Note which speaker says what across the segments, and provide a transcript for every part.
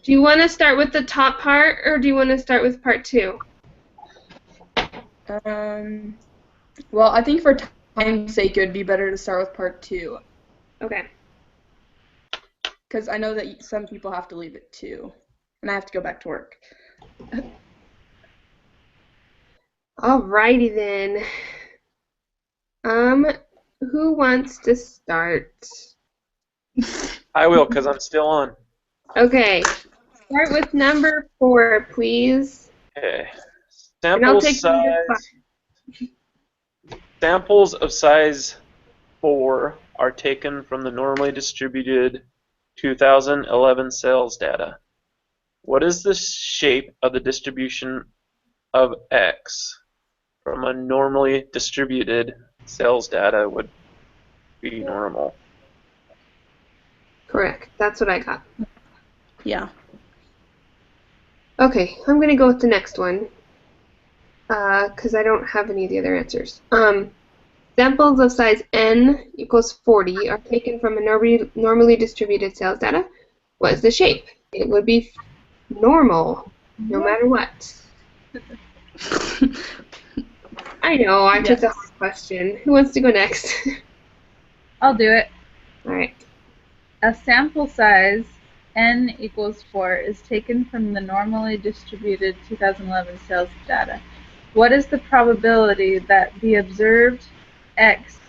Speaker 1: Do you want to start with the top part, or do you want to start with part 2?
Speaker 2: Well, I think for time's sake, it would be better to start with part 2.
Speaker 1: Okay.
Speaker 2: Because I know that some people have to leave at 2, and I have to go back to work.
Speaker 1: Alrighty then. Who wants to start?
Speaker 3: I will, because I'm still on.
Speaker 1: Okay. Start with number 4, please.
Speaker 3: Okay.
Speaker 1: And I'll take number 5.
Speaker 3: Samples of size 4 are taken from the normally distributed 2011 sales data. What is the shape of the distribution of X from a normally distributed sales data would be normal?
Speaker 1: Correct. That's what I got.
Speaker 2: Yeah.
Speaker 1: Okay, I'm going to go with the next one. Because I don't have any of the other answers. Samples of size n equals 40 are taken from a normally distributed sales data. What is the shape? It would be normal, no matter what. I know, I took the hard question. Who wants to go next?
Speaker 4: I'll do it.
Speaker 1: All right.
Speaker 4: A sample size n equals 4 is taken from the normally distributed 2011 sales data. What is the probability that the observed X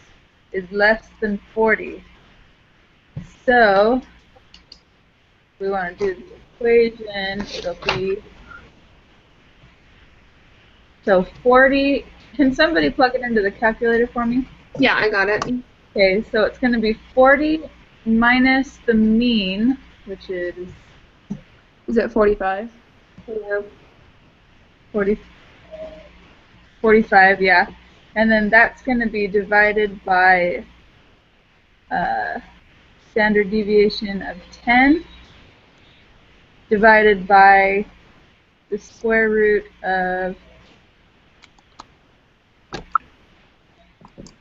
Speaker 4: is less than 40? So, we want to do the equation. It'll be, so 40, can somebody plug it into the calculator for me?
Speaker 1: Yeah, I got it.
Speaker 4: Okay, so it's going to be 40 minus the mean, which is...
Speaker 2: Is it 45?
Speaker 1: Yeah.
Speaker 4: 45, yeah. And then that's going to be divided by standard deviation of 10 divided by the square root of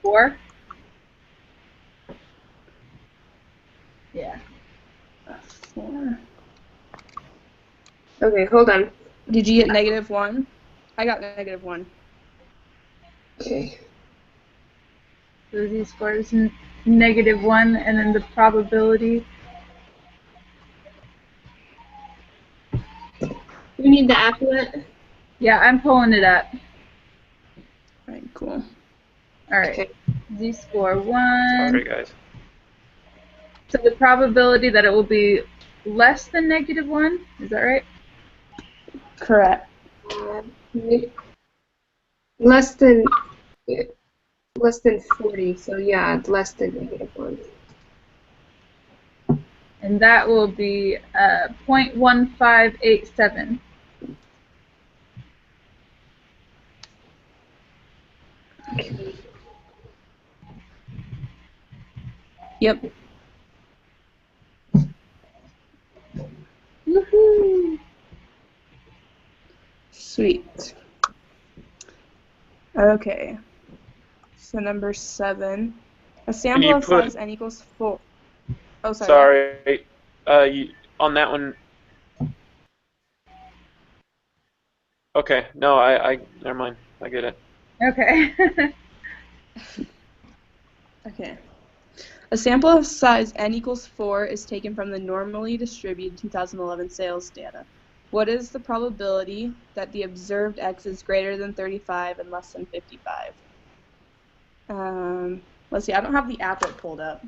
Speaker 4: 4. Yeah.
Speaker 2: 4.
Speaker 1: Okay, hold on.
Speaker 2: Did you get -1? I got -1.
Speaker 1: Okay.
Speaker 4: So z-squared is -1, and then the probability.
Speaker 1: You need the applet?
Speaker 4: Yeah, I'm pulling it up.
Speaker 2: Alright, cool.
Speaker 4: Alright.
Speaker 1: Okay.
Speaker 4: Z-score 1.
Speaker 3: Sorry, guys.
Speaker 4: So the probability that it will be less than -1, is that right?
Speaker 2: Correct.
Speaker 1: Less than 40, so yeah, it's less than -1.
Speaker 4: And that will be 0.1587.
Speaker 1: Okay.
Speaker 2: Yep.
Speaker 1: Woohoo!
Speaker 2: Sweet. Okay. So number 7. A sample of size n equals 4. Oh, sorry.
Speaker 3: Sorry. On that one. Okay. No, I never mind. I get it.
Speaker 4: Okay.
Speaker 2: Okay. A sample of size n equals 4 is taken from the normally distributed 2011 sales data. What is the probability that the observed X is greater than 35 and less than 55? Let's see, I don't have the applet pulled up.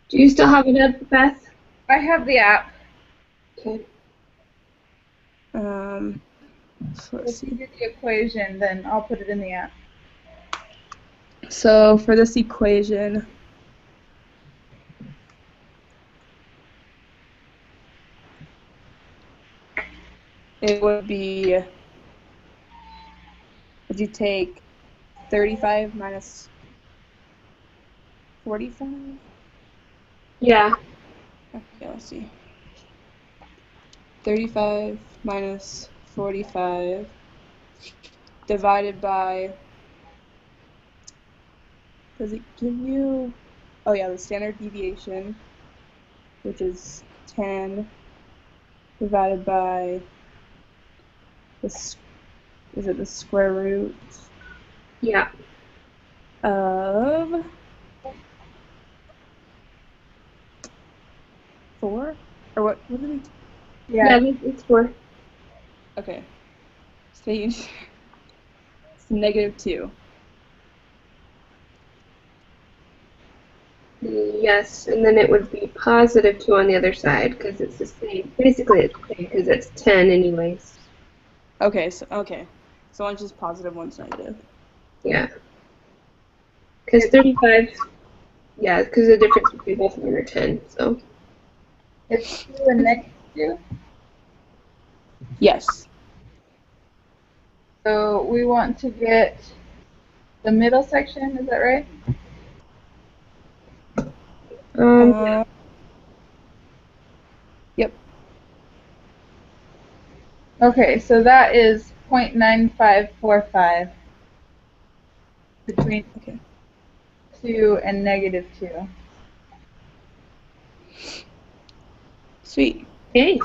Speaker 1: Do you still have it up, Beth?
Speaker 4: I have the app.
Speaker 1: Okay.
Speaker 2: So let's
Speaker 4: If you
Speaker 2: see.
Speaker 4: do the equation, then I'll put it in the app.
Speaker 2: So for this equation, it would be, would you take 35 minus 45?
Speaker 1: Yeah.
Speaker 2: Okay, let's see. 35 minus 45 divided by, does it give you, oh yeah, the standard deviation, which is 10, divided by is it the square root
Speaker 1: Yeah.
Speaker 2: of 4? Or what did we?
Speaker 1: Yeah,
Speaker 4: Yeah.
Speaker 1: it's 4.
Speaker 2: Okay. So it's -2.
Speaker 1: Yes, and then it would be positive 2 on the other side because it's the same. Basically, it's the same because it's 10 anyways.
Speaker 2: Okay. So one's just positive, one's negative.
Speaker 1: Yeah. Because 35, yeah, because the difference between both of them are 10, so.
Speaker 4: It's 2 and -2.
Speaker 2: Yes.
Speaker 4: So we want to get the middle section, is that right?
Speaker 1: Yeah.
Speaker 2: Yep.
Speaker 4: Okay, so that is 0.9545 between
Speaker 2: Okay.
Speaker 4: 2 and -2.
Speaker 2: Sweet.
Speaker 1: Okay.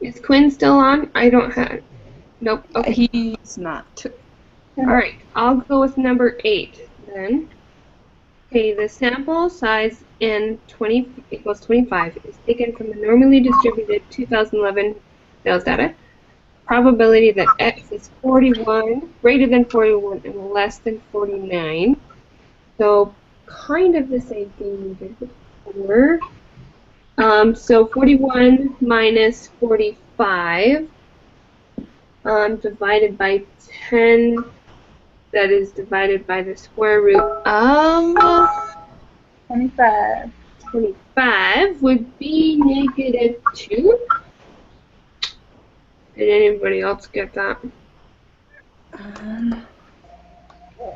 Speaker 1: Is Quinn still on? I don't have. Nope. Okay.
Speaker 2: He's not.
Speaker 1: All right. I'll go with number 8 then. Okay. The sample size in 20 equals 25 is taken from the normally distributed 2011 sales data. Probability that X is 41, greater than 41, and less than 49. So kind of the same thing we did before. So 41 minus 45 divided by 10, that is divided by the square root of
Speaker 4: 25.
Speaker 1: 25 would be -2. Did anybody else get that?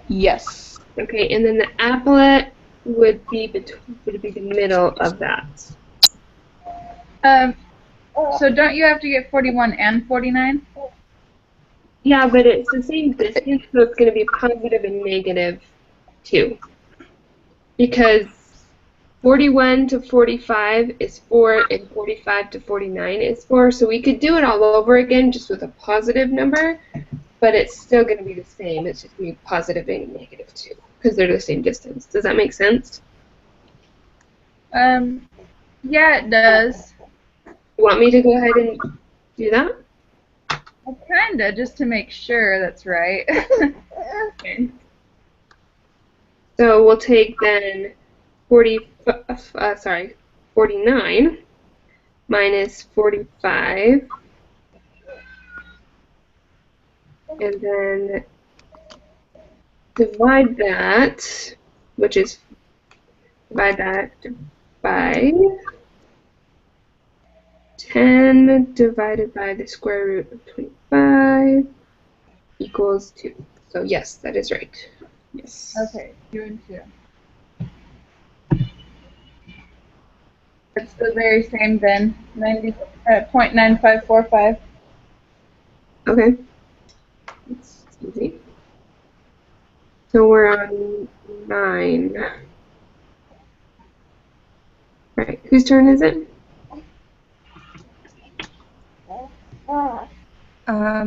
Speaker 2: Yes.
Speaker 1: Okay, and then the applet would be the middle of that.
Speaker 4: So don't you have to get 41 and 49?
Speaker 1: Yeah, but it's the same distance, so it's going to be positive and -2. Because 41 to 45 is 4, and 45 to 49 is 4, so we could do it all over again just with a positive number, but it's still going to be the same. It's just going to be positive and -2, because they're the same distance. Does that make sense?
Speaker 4: Yeah, it does.
Speaker 1: You want me to go ahead and do that?
Speaker 4: Well, kinda, just to make sure that's right.
Speaker 1: Okay. So we'll take then 49 minus 45, and then divide that, which is divide that by 10 divided by the square root of 25 equals 2. So yes, that is right.
Speaker 2: Yes.
Speaker 4: Okay, 2 and 2. It's the very same then, 0.9545.
Speaker 1: Okay. That's easy. So we're on 9. Right. Whose turn is it?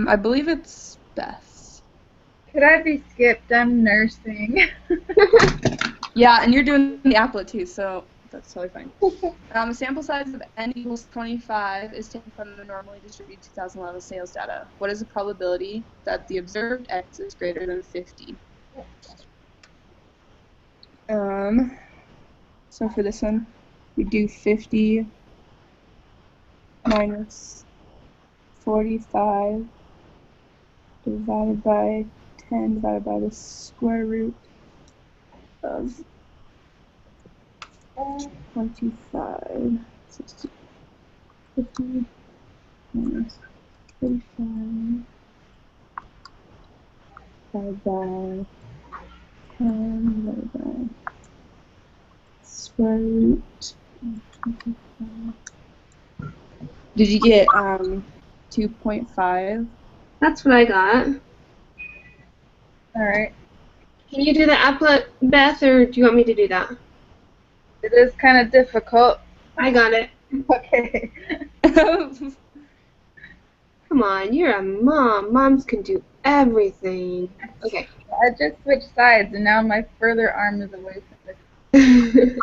Speaker 2: I believe it's Beth's.
Speaker 4: Could I be skipped? I'm nursing.
Speaker 2: Yeah, and you're doing the applet too, so that's totally fine. A sample size of n equals 25 is taken from the normally distributed 2011 sales data. What is the probability that the observed x is greater than 50? So for this one, we do 50 minus 45 divided by 10 divided by the square root of 25. 60, 50 minus 45 divided by 10 divided by square root of 25. Did you get 2.5?
Speaker 1: That's what I got.
Speaker 4: Alright.
Speaker 1: Can you do the applet, Beth, or do you want me to do that?
Speaker 4: It is kind of difficult.
Speaker 1: I got it.
Speaker 4: Okay.
Speaker 1: Come on, you're a mom. Moms can do everything. Okay.
Speaker 4: I just switched sides, and now my further arm is away from the,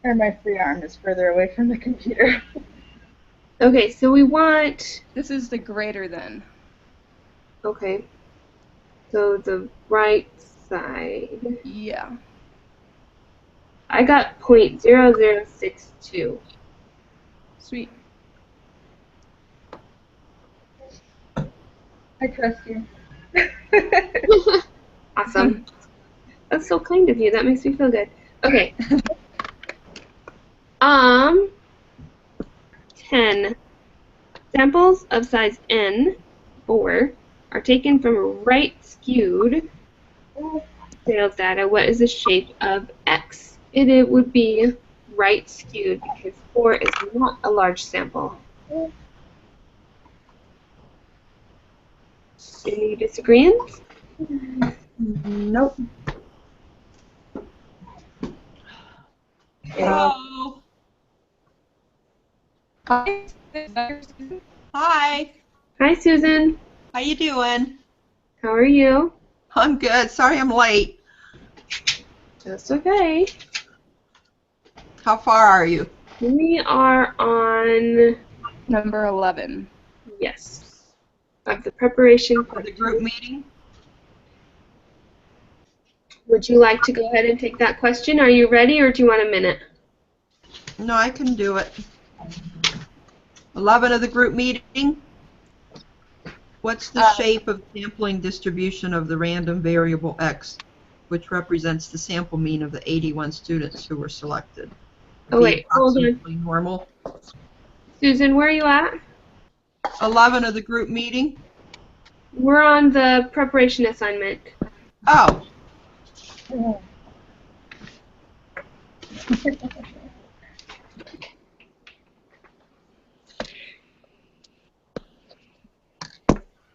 Speaker 4: or my free arm is further away from the computer.
Speaker 1: Okay, so we want,
Speaker 2: This is the greater than.
Speaker 1: okay, so the right side.
Speaker 2: Yeah.
Speaker 1: I got 0.0062.
Speaker 2: Sweet.
Speaker 4: I trust you.
Speaker 1: Awesome. That's so kind of you. That makes me feel good. Okay. 10. Samples of size N, 4, are taken from right-skewed sales data. What is the shape of X? It would be right-skewed because 4 is not a large sample. Any disagreements?
Speaker 2: Nope.
Speaker 5: Hello.
Speaker 2: Hi.
Speaker 5: Hi.
Speaker 1: Hi, Susan.
Speaker 5: How you doing?
Speaker 1: How are you?
Speaker 5: I'm good. Sorry I'm late.
Speaker 1: That's okay.
Speaker 5: How far are you?
Speaker 1: We are on,
Speaker 2: Number 11.
Speaker 1: yes, of the preparation
Speaker 5: For
Speaker 1: part.
Speaker 5: the group meeting?
Speaker 1: Would you like to go ahead and take that question? Are you ready, or do you want a minute?
Speaker 5: No, I can do it. 11 of the group meeting? What's the shape of sampling distribution of the random variable X, which represents the sample mean of the 81 students who were selected?
Speaker 1: Oh, wait, hold on.
Speaker 5: Approximately normal.
Speaker 1: Susan, where are you at?
Speaker 5: 11 of the group meeting?
Speaker 1: We're on the preparation assignment.
Speaker 5: Oh,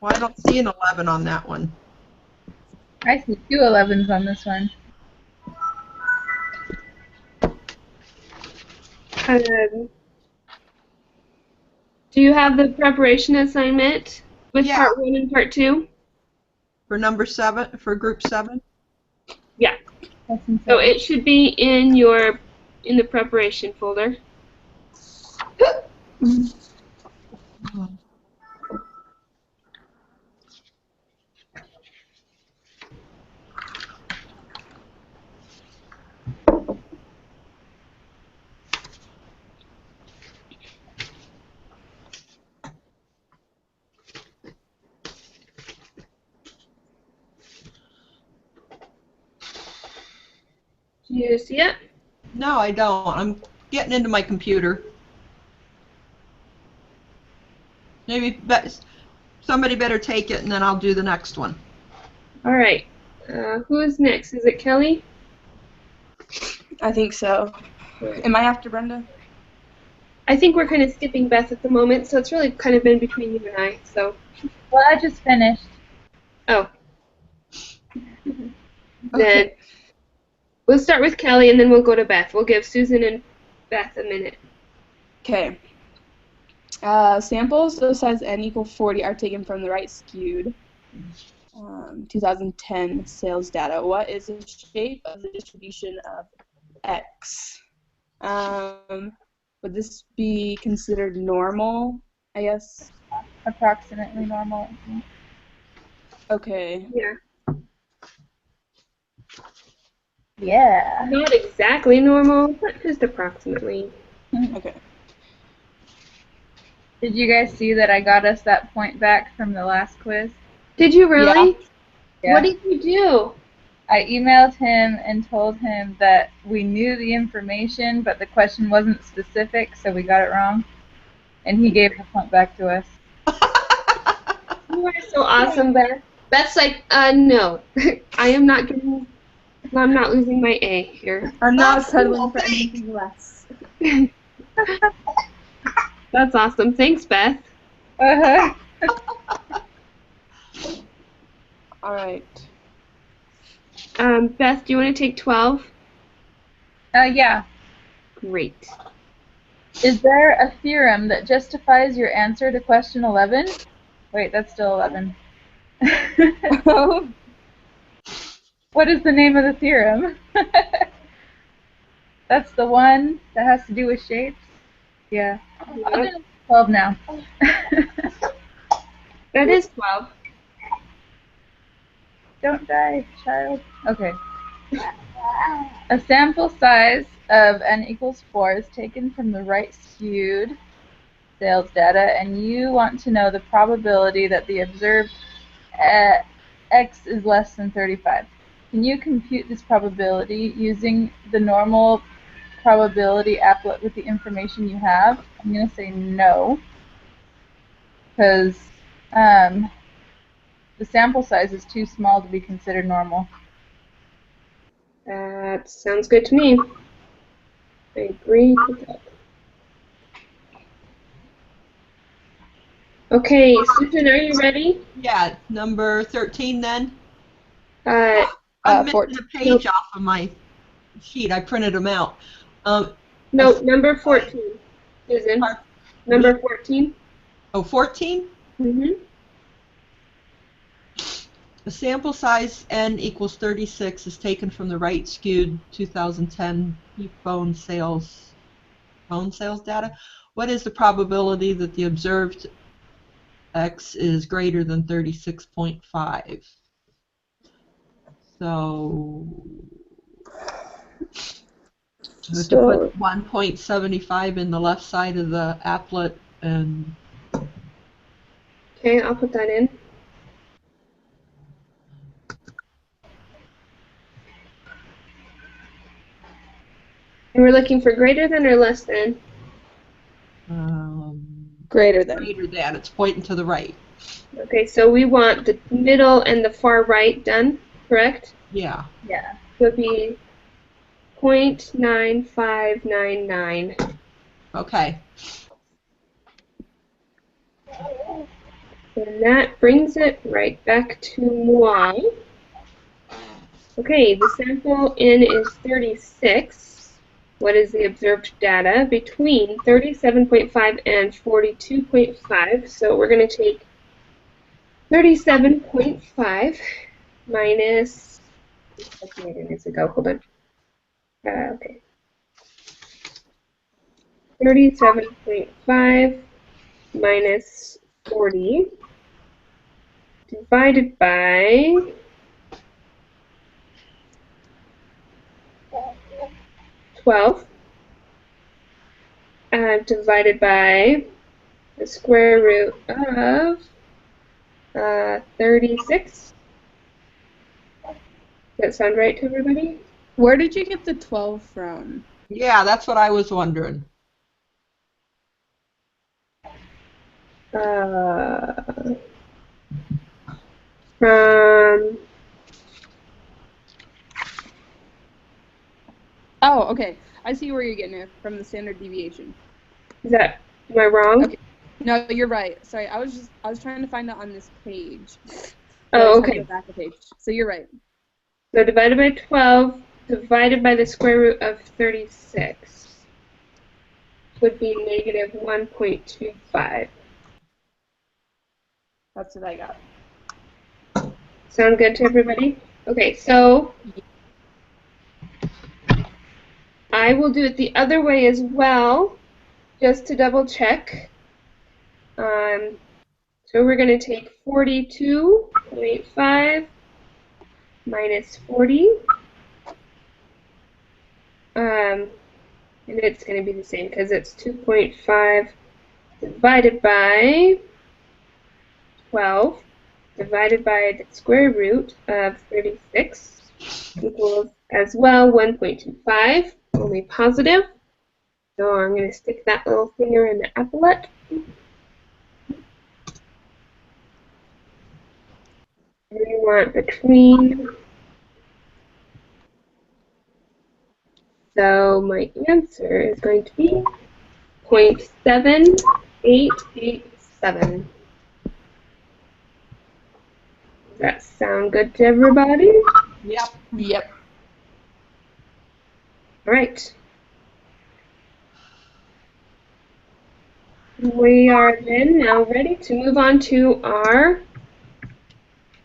Speaker 5: well, I don't see an 11 on that one.
Speaker 4: I see 2 11s on this one.
Speaker 1: Do you have the preparation assignment with
Speaker 5: Yeah.
Speaker 1: part 1 and part 2?
Speaker 5: For number 7, for group 7?
Speaker 1: Yeah.
Speaker 4: Lesson
Speaker 1: So
Speaker 4: 7.
Speaker 1: it should be in the preparation folder. Do you see it?
Speaker 5: No, I don't. I'm getting into my computer. Somebody better take it, and then I'll do the next one.
Speaker 1: All right. Who is next? Is it Kelly?
Speaker 2: I think so. Am I after Brenda?
Speaker 1: I think we're kind of skipping Beth at the moment, so it's really kind of been between you and I. So,
Speaker 4: Well, I just finished.
Speaker 1: oh. Then
Speaker 2: Okay.
Speaker 1: we'll start with Kelly, and then we'll go to Beth. We'll give Susan and Beth a minute.
Speaker 2: Okay. Samples of size n equal 40 are taken from the right skewed 2010 sales data. What is the shape of the distribution of X? Would this be considered normal, I guess?
Speaker 4: Approximately normal. I think.
Speaker 2: Okay.
Speaker 1: Yeah.
Speaker 4: Yeah.
Speaker 1: Not exactly normal, but just approximately.
Speaker 2: Okay.
Speaker 4: Did you guys see that I got us that point back from the last quiz?
Speaker 1: Did you really?
Speaker 4: Yeah.
Speaker 1: What did you do?
Speaker 4: I emailed him and told him that we knew the information, but the question wasn't specific, so we got it wrong. And he gave the point back to us.
Speaker 1: You are so awesome, Beth. Beth's like, no, I'm not losing my A here.
Speaker 2: I'm not
Speaker 5: That's
Speaker 2: settling
Speaker 5: cool,
Speaker 2: for
Speaker 5: thanks.
Speaker 2: anything less.
Speaker 1: That's awesome. Thanks, Beth.
Speaker 4: Uh-huh.
Speaker 2: All right.
Speaker 1: Beth, do you want to take 12?
Speaker 4: Yeah.
Speaker 1: Great.
Speaker 4: Is there a theorem that justifies your answer to question 11? Wait, that's still 11. What is the name of the theorem? That's the one that has to do with shapes? Yeah. I'll do 12 now.
Speaker 1: That is 12.
Speaker 4: Don't die, child. Okay. A sample size of n equals 4 is taken from the right skewed sales data, and you want to know the probability that the observed x is less than 35. Can you compute this probability using the normal probability applet with the information you have? I'm going to say no, because the sample size is too small to be considered normal.
Speaker 1: That sounds good to me. I agree with that. Okay, Susan, are you ready?
Speaker 5: Yeah, number 13 then.
Speaker 1: Uh,
Speaker 5: I'm missing
Speaker 2: 14.
Speaker 5: a page off of my sheet. I printed them out.
Speaker 1: no, number 14. Susan, number 14.
Speaker 5: Oh, 14?
Speaker 1: Mm-hmm.
Speaker 5: The sample size n equals 36 is taken from the right skewed 2010 phone sales data. What is the probability that the observed x is greater than 36.5? So we have to put 1.75 in the left side of the applet, and
Speaker 1: Okay, I'll put that in. And we're looking for greater than or less than?
Speaker 2: Greater than.
Speaker 5: greater than. It's pointing to the right.
Speaker 1: Okay, so we want the middle and the far right done, correct?
Speaker 5: Yeah.
Speaker 4: Yeah.
Speaker 1: So it'd be 0.9599.
Speaker 5: Okay.
Speaker 1: And that brings it right back to moi. Okay, the sample N is 36. What is the observed data between 37.5 and 42.5? So we're going to take 37.5 minus, I made it minutes ago, hold on. Okay. 37.5 minus 40 divided by 12 divided by the square root of 36. Does that sound right to everybody?
Speaker 2: Where did you get the 12 from?
Speaker 5: Yeah, that's what I was wondering.
Speaker 1: From
Speaker 2: Oh, okay. I see where you're getting it from, the standard deviation.
Speaker 1: am I wrong?
Speaker 2: Okay. No, you're right. Sorry, I was trying to find it on this page.
Speaker 1: Oh,
Speaker 2: I just had to
Speaker 1: okay.
Speaker 2: go back a page. So you're right.
Speaker 1: So divided by 12 divided by the square root of 36 would be negative 1.25.
Speaker 2: That's what I got.
Speaker 1: Sound good to everybody? Okay, so I will do it the other way as well, just to double check. So we're going to take 42.5 minus 40. And it's going to be the same because it's 2.5 divided by 12 divided by the square root of 36 equals as well 1.25, only positive. So I'm going to stick that little finger in the applet. We want between. So my answer is going to be 0.7887. Does that sound good to everybody?
Speaker 5: Yep.
Speaker 2: Yep.
Speaker 1: All right. We are then now ready to move on to our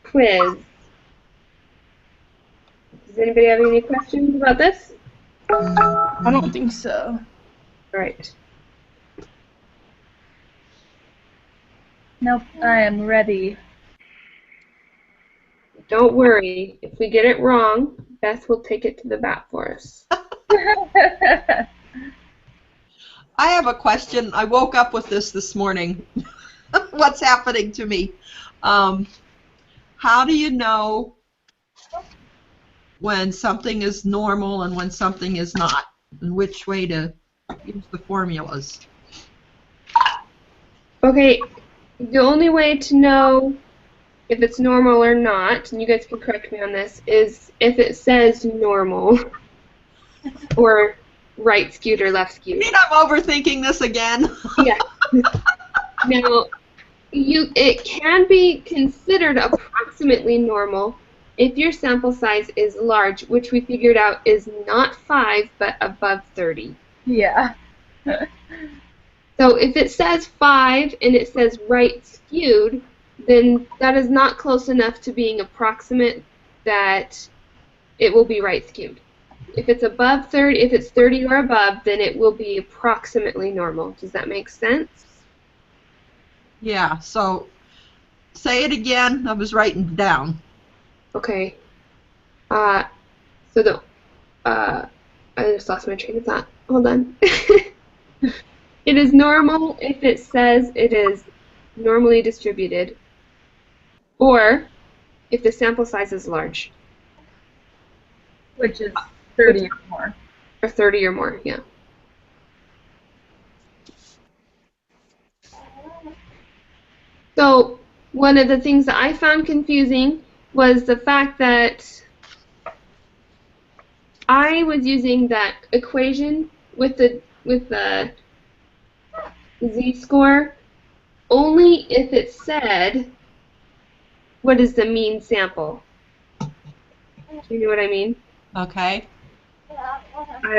Speaker 1: quiz. Does anybody have any questions about this?
Speaker 2: I don't think so.
Speaker 1: All right.
Speaker 4: Nope, I am ready.
Speaker 1: Don't worry. If we get it wrong, Beth will take it to the bat for us.
Speaker 5: I have a question. I woke up with this morning. What's happening to me? How do you know when something is normal and when something is not, and which way to use the formulas?
Speaker 1: Okay, the only way to know if it's normal or not, and you guys can correct me on this, is if it says normal or right skewed or left
Speaker 5: I
Speaker 1: skewed.
Speaker 5: mean, I'm overthinking this again.
Speaker 1: Yeah. Now, it can be considered approximately normal if your sample size is large, which we figured out is not 5 but above 30.
Speaker 4: Yeah.
Speaker 1: So if it says 5 and it says right skewed, then that is not close enough to being approximate that it will be right skewed. If it's above 30, if it's 30 or above, then it will be approximately normal. Does that make sense?
Speaker 5: Yeah, so say it again. I was writing it down.
Speaker 1: Okay. So the I just lost my train of thought. Hold on. It is normal if it says it is normally distributed, or if the sample size is large,
Speaker 4: Which is 30 or more.
Speaker 1: or 30 or more, yeah. So one of the things that I found confusing was the fact that I was using that equation with the z-score only if it said what is the mean sample. Do you know what I mean?
Speaker 5: Okay.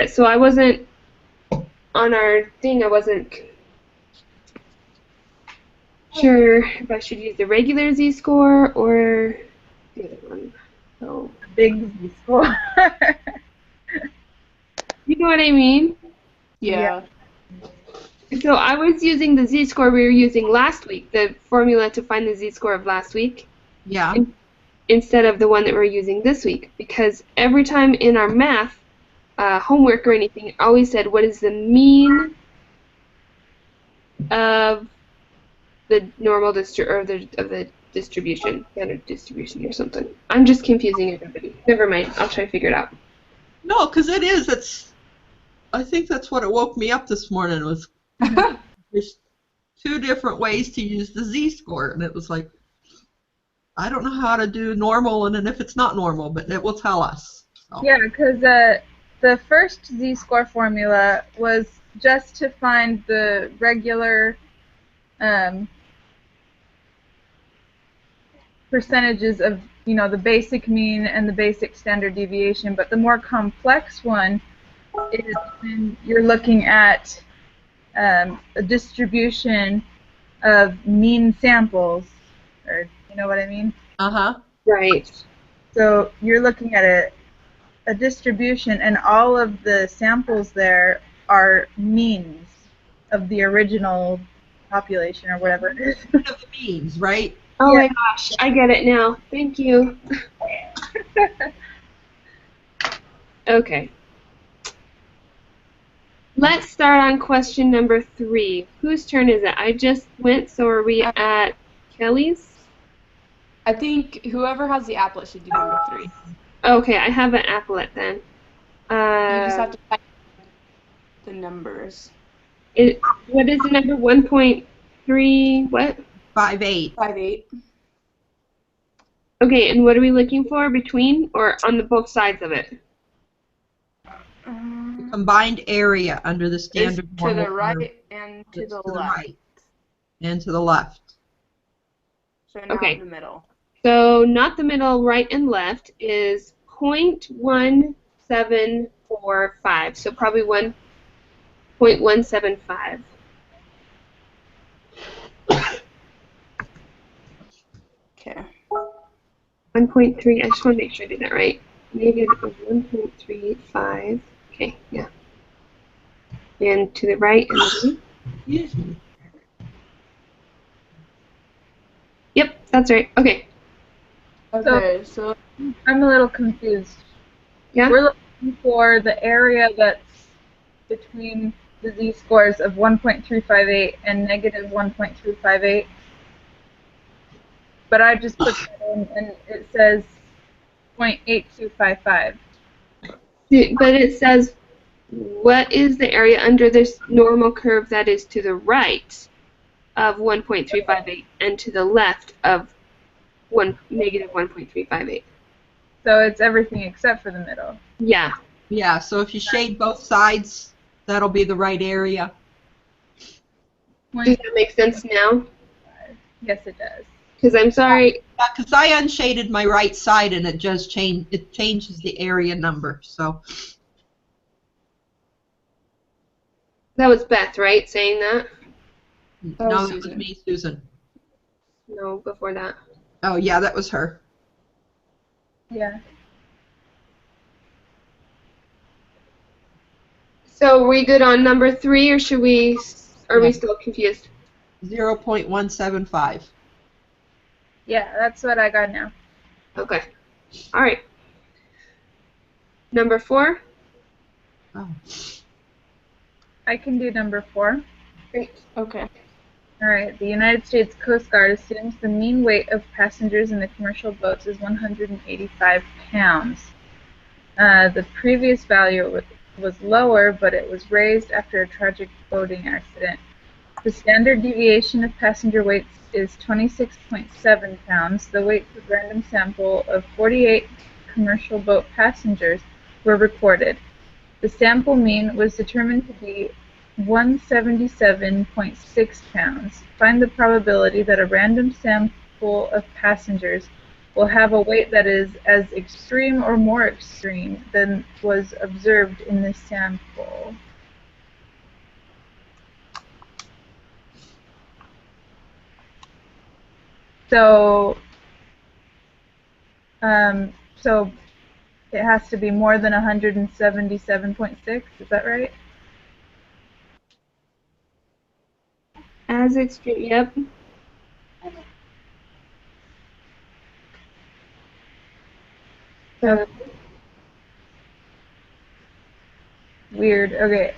Speaker 1: So I wasn't on our thing. I wasn't sure if I should use the regular z-score or the other one. So
Speaker 4: Big Z score.
Speaker 1: you know what I mean?
Speaker 2: Yeah.
Speaker 1: So I was using the z-score we were using last week, the formula to find the z-score of last week,
Speaker 5: Yeah.
Speaker 1: instead of the one that we're using this week, because every time in our math homework or anything, it always said what is the mean of the normal of the distribution, standard distribution or something. I'm just confusing everybody. Never mind. I'll try to figure it out.
Speaker 5: No, because it is. It's. I think that's what it woke me up this morning was. There's two different ways to use the z-score, and it was like, I don't know how to do normal, and then if it's not normal, but it will tell us. So.
Speaker 4: Yeah, because the first z-score formula was just to find the regular percentages of, the basic mean and the basic standard deviation, but the more complex one is when you're looking at a distribution of mean samples, or you know what I mean?
Speaker 5: Uh-huh.
Speaker 1: Right.
Speaker 4: So you're looking at a distribution, and all of the samples there are means of the original population or whatever it is.
Speaker 5: Of the means, right?
Speaker 1: Oh
Speaker 4: Yeah.
Speaker 1: my gosh, I get it now. Thank you. Okay. Let's start on question number 3. Whose turn is it? I just went, so are we at Kelly's?
Speaker 2: I think whoever has the applet should do number 3.
Speaker 1: Okay, I have an applet then.
Speaker 2: You just have to type the numbers.
Speaker 1: What is the number? 1.3 what?
Speaker 5: 5/8.
Speaker 2: 5/8.
Speaker 1: Okay, and what are we looking for? Between or on the both sides of it?
Speaker 5: Combined area under the
Speaker 2: Is
Speaker 5: standard
Speaker 2: to
Speaker 5: normal
Speaker 2: the right
Speaker 5: curve.
Speaker 2: and to
Speaker 5: It's
Speaker 2: the
Speaker 5: to the
Speaker 2: left.
Speaker 5: right and to the left.
Speaker 2: So not
Speaker 1: Okay.
Speaker 2: in the middle.
Speaker 1: So not the middle, right and left is 0.1745. So probably 1.175. 1.3, I just want to make sure I did that right. Negative 1.35. Okay, yeah. And to the right and the left.
Speaker 5: Excuse me.
Speaker 1: Yep, that's right. Okay.
Speaker 2: Okay, so
Speaker 4: I'm a little confused.
Speaker 1: Yeah?
Speaker 4: We're looking for the area that's between the z-scores of 1.358 and negative 1.358. But I just put that in and it says 0.8255.
Speaker 1: But it says, what is the area under this normal curve that is to the right of 1.358 and to the left of negative 1.358?
Speaker 4: So it's everything except for the middle.
Speaker 1: Yeah.
Speaker 5: Yeah, so if you shade both sides, that'll be the right area.
Speaker 1: Does that make sense now?
Speaker 4: Yes, it does.
Speaker 1: Because I'm sorry.
Speaker 5: Because I unshaded my right side and it just changes the area number. So
Speaker 1: That was Beth, right, saying that?
Speaker 2: That was
Speaker 5: no, that was
Speaker 2: Susan.
Speaker 5: me, Susan.
Speaker 1: No, before that.
Speaker 5: Oh yeah, that was her.
Speaker 4: Yeah.
Speaker 1: So are we good on number 3, or are we
Speaker 5: Yeah.
Speaker 1: still confused?
Speaker 5: 0.175.
Speaker 4: Yeah, that's what I got now.
Speaker 1: Okay. All right. Number 4.
Speaker 5: Oh.
Speaker 4: I can do number 4.
Speaker 1: Great.
Speaker 2: okay.
Speaker 4: All right. The United States Coast Guard assumes the mean weight of passengers in the commercial boats is 185 pounds. The previous value was lower, but it was raised after a tragic boating accident. The standard deviation of passenger weights is 26.7 pounds. The weights of random sample of 48 commercial boat passengers were recorded. The sample mean was determined to be 177.6 pounds. Find the probability that a random sample of passengers will have a weight that is as extreme or more extreme than was observed in this sample. So it has to be more than 177.6, is that right?
Speaker 1: As extreme. Yep. So,
Speaker 4: Weird. Okay.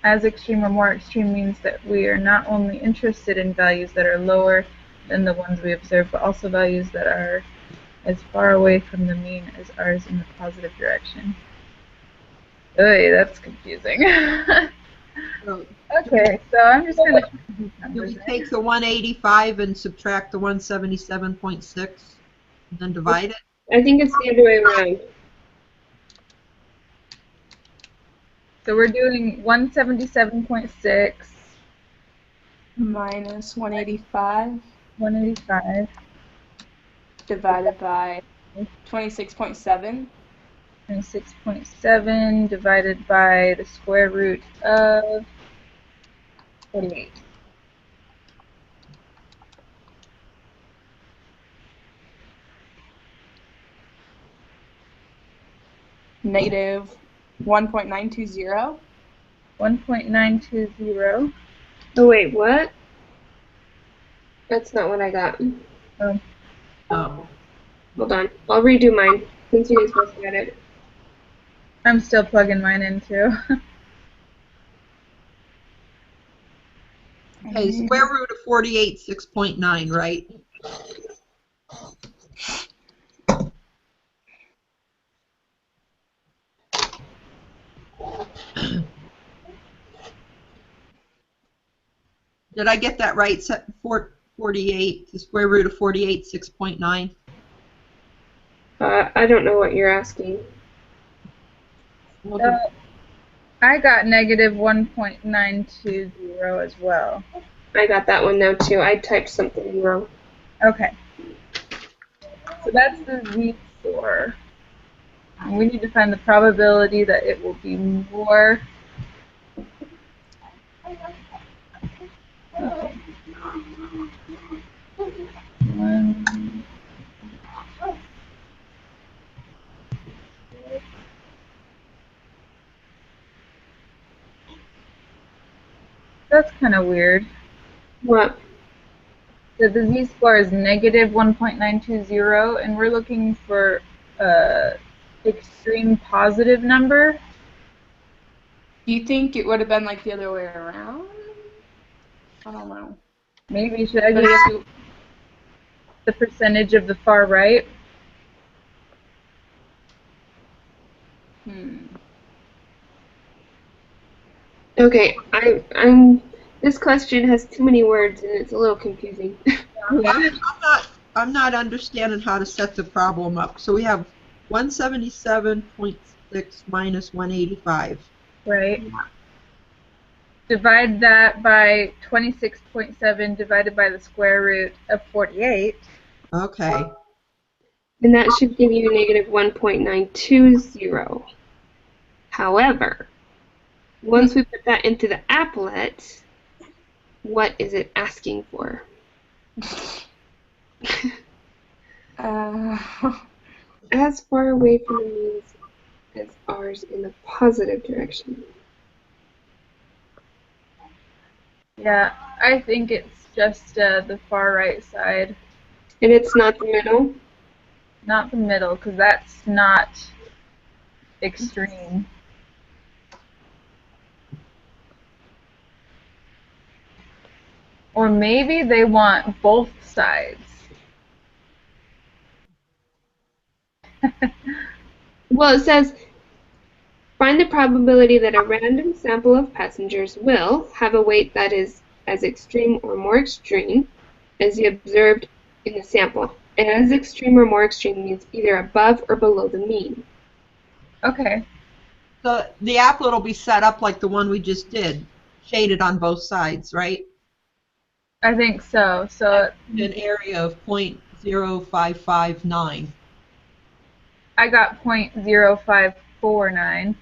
Speaker 4: As extreme or more extreme means that we are not only interested in values that are lower than the ones we observe, but also values that are as far away from the mean as ours in the positive direction. Oy, that's confusing.
Speaker 5: So
Speaker 4: Okay, so I'm just going to do these
Speaker 5: do
Speaker 4: numbers
Speaker 5: we
Speaker 4: in.
Speaker 5: take the 185 and subtract the 177.6 and then divide it?
Speaker 1: I think it's the other way around.
Speaker 4: So we're doing 177.6,
Speaker 2: Minus 185
Speaker 4: 185,
Speaker 2: divided by 26.7.
Speaker 4: 26.7 divided by the square root of 48.
Speaker 2: Negative 1.920.
Speaker 4: 1.920.
Speaker 1: Oh, wait, what? That's not what I got.
Speaker 5: Oh.
Speaker 1: Hold on. I'll redo mine, since you guys both got it.
Speaker 4: I'm still plugging mine in too.
Speaker 5: Okay, square root of 48, 6.9, right? Did I get that right? 48, the square root of 48, 6.9?
Speaker 1: I don't know what you're asking.
Speaker 4: I got negative 1.920 as well.
Speaker 1: I got that one now, too. I typed something wrong.
Speaker 4: Okay. So that's the z-score. And we need to find the probability that it will be more. Okay. That's kind of weird.
Speaker 1: What?
Speaker 4: The z-score is negative 1.920, and we're looking for a extreme positive number.
Speaker 2: Do you think it would have been like the other way around? I don't know.
Speaker 4: Maybe should I
Speaker 2: But I
Speaker 4: just
Speaker 2: guess
Speaker 4: do the percentage of the far right?
Speaker 1: Okay, I'm. This question has too many words and it's a little confusing.
Speaker 5: I'm not understanding how to set the problem up. So we have 177.6 minus 185.
Speaker 4: Right. Divide that by 26.7 divided by the square root of 48.
Speaker 5: Okay.
Speaker 1: And that should give you negative 1.920. However, once we put that into the applet, what is it asking for? As far away from the means as ours in the positive direction.
Speaker 4: Yeah, I think it's just the far right side,
Speaker 1: And it's not the middle?
Speaker 4: not the middle, because that's not extreme. Or maybe they want both sides.
Speaker 1: Well, it says, find the probability that a random sample of passengers will have a weight that is as extreme or more extreme as the observed in the sample. And as extreme or more extreme means either above or below the mean.
Speaker 4: Okay.
Speaker 5: So the applet will be set up like the one we just did, shaded on both sides, right?
Speaker 4: I think so. So
Speaker 5: An area of 0.0559.
Speaker 4: I got 0.0549.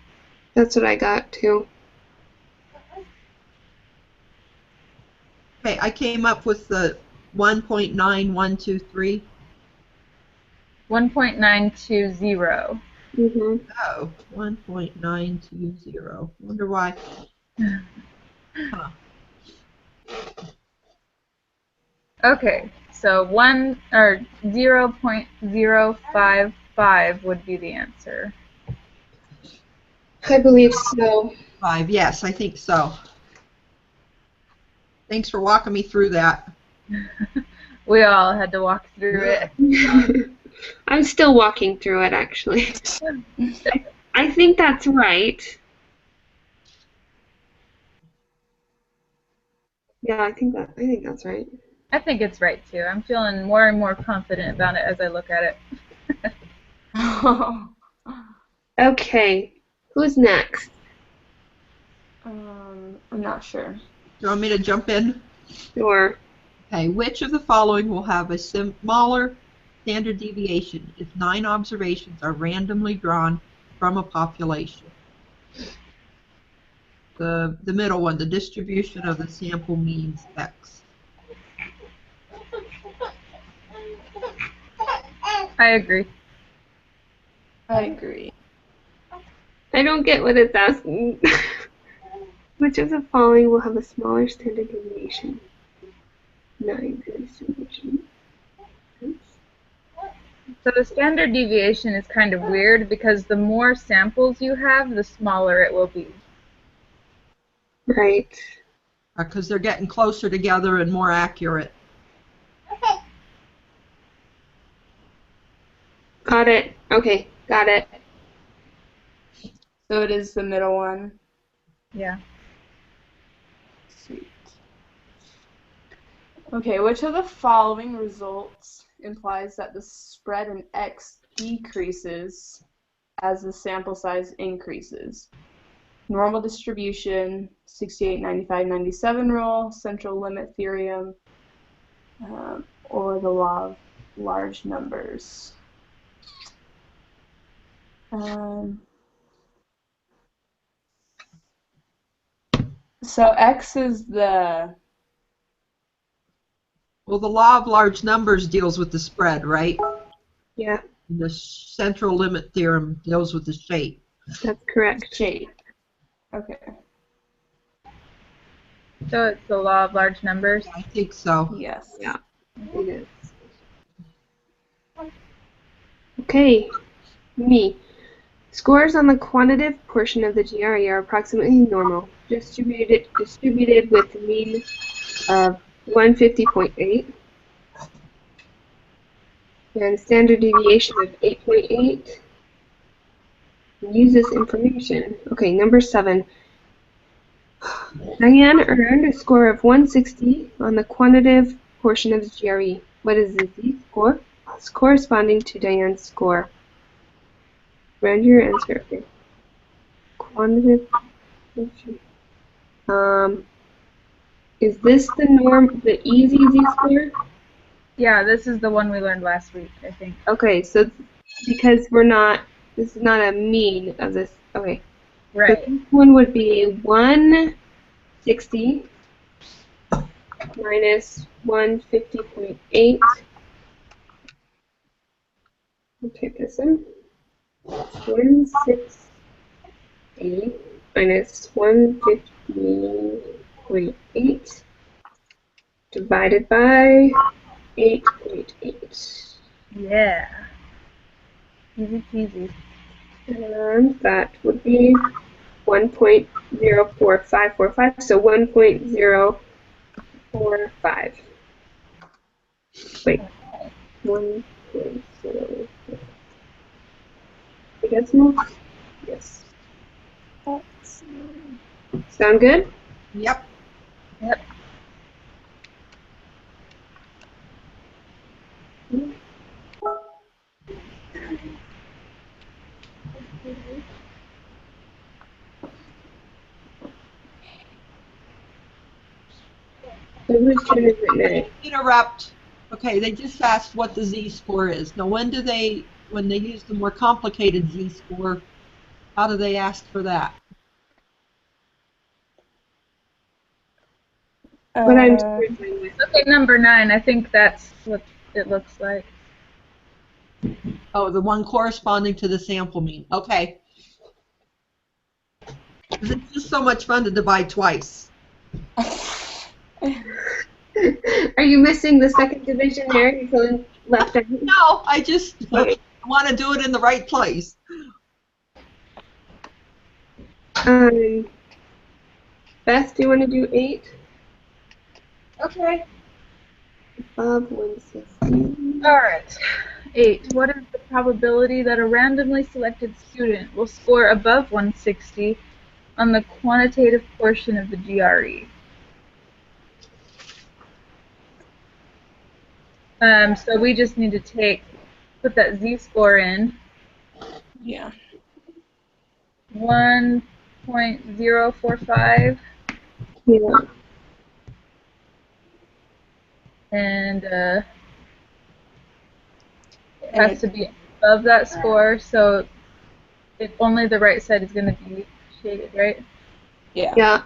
Speaker 1: That's what I got too.
Speaker 5: Okay, I came up with the 1.9123.
Speaker 4: 1.920.
Speaker 1: Mm-hmm.
Speaker 5: Oh, 1.920. Wonder why. Huh.
Speaker 4: Okay, so 0.055 would be the answer.
Speaker 1: I believe so.
Speaker 5: 5, yes, I think so. Thanks for walking me through that.
Speaker 4: We all had to walk through it.
Speaker 1: I'm still walking through it, actually. I think that's right. Yeah, I think that's right.
Speaker 4: I think it's right too. I'm feeling more and more confident about it as I look at it.
Speaker 1: Okay, who's next?
Speaker 2: I'm not sure.
Speaker 5: Do you want me to jump in?
Speaker 1: Sure.
Speaker 5: Okay, which of the following will have a smaller standard deviation if 9 observations are randomly drawn from a population? The middle one, the distribution of the sample means X.
Speaker 4: I agree.
Speaker 2: I agree.
Speaker 1: I don't get what it's asking. Which of the following will have a smaller standard deviation? 9 distribution.
Speaker 4: So the standard deviation is kind of weird because the more samples you have, the smaller it will be.
Speaker 1: Right.
Speaker 5: Because they're getting closer together and more accurate.
Speaker 1: Got it. Okay, got it.
Speaker 2: So it is the middle one.
Speaker 4: Yeah.
Speaker 2: Sweet. Okay, which of the following results implies that the spread in X decreases as the sample size increases? Normal distribution, 68, 95, 97 rule, central limit theorem, or the law of large numbers. So X is the...
Speaker 5: Well, the law of large numbers deals with the spread, right?
Speaker 1: Yeah,
Speaker 5: The central limit theorem deals with the shape.
Speaker 1: that's correct.
Speaker 2: shape. Okay.
Speaker 4: So it's the law of large numbers.
Speaker 5: I think so.
Speaker 2: Yes.
Speaker 1: Yeah, it is. Okay, me. Scores on the quantitative portion of the GRE are approximately normal, distributed with a mean of 150.8 and standard deviation of 8.8. Use this information. Okay, number 7. Diane earned a score of 160 on the quantitative portion of the GRE. What is the Z-score corresponding to Diane's score? Round your answer. Okay. Quantitative. Is this the easy Z-score?
Speaker 4: Yeah, this is the one we learned last week, I think.
Speaker 1: Okay, so because this is not a mean of this. Okay.
Speaker 4: Right.
Speaker 1: So this one would be 160 minus 150.8. I'll type this in. 160 minus 150.8 divided by 8.8.
Speaker 4: Yeah. Easy peasy.
Speaker 1: And that would be 1.04545, so 1.045. Wait, 1.0. Decimals? Yes. Sound good?
Speaker 5: Yep.
Speaker 4: Yep.
Speaker 1: So whose turn is it now?
Speaker 5: Interrupt. Okay, they just asked what the Z-score is. Now, when they use the more complicated Z-score, how do they ask for that?
Speaker 1: What I'm struggling with.
Speaker 4: Look at number 9. I think that's what it looks like.
Speaker 5: Oh, the one corresponding to the sample mean. Okay. 'Cause it's just so much fun to divide twice.
Speaker 1: Are you missing the second division there? You're feeling left out?
Speaker 5: No, I just
Speaker 1: Okay.
Speaker 5: want to do it in the right place.
Speaker 1: Beth, do you want to do 8?
Speaker 4: Okay.
Speaker 1: Above 160.
Speaker 4: All right. 8. What is the probability that a randomly selected student will score above 160 on the quantitative portion of the GRE? So we just need to put that Z-score in.
Speaker 2: Yeah.
Speaker 4: 1.045,
Speaker 1: Yeah.
Speaker 4: and it has to be above that score, so only the right side is going to be shaded, right?
Speaker 2: Yeah.
Speaker 1: Yeah.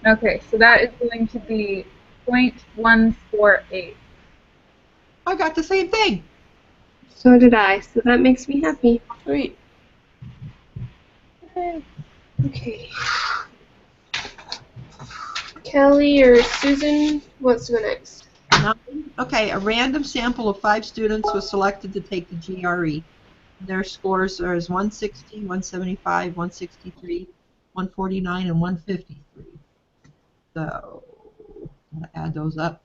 Speaker 4: Okay, so that is going to be 0.148.
Speaker 5: I got the same thing.
Speaker 1: So did I. So that makes me happy.
Speaker 2: Sweet.
Speaker 1: Okay. Kelly or Susan wants to go next.
Speaker 5: Okay, a random sample of 5 students was selected to take the GRE. Their scores are 160, 175, 163, 149, and 153. So, I'm going to add those up.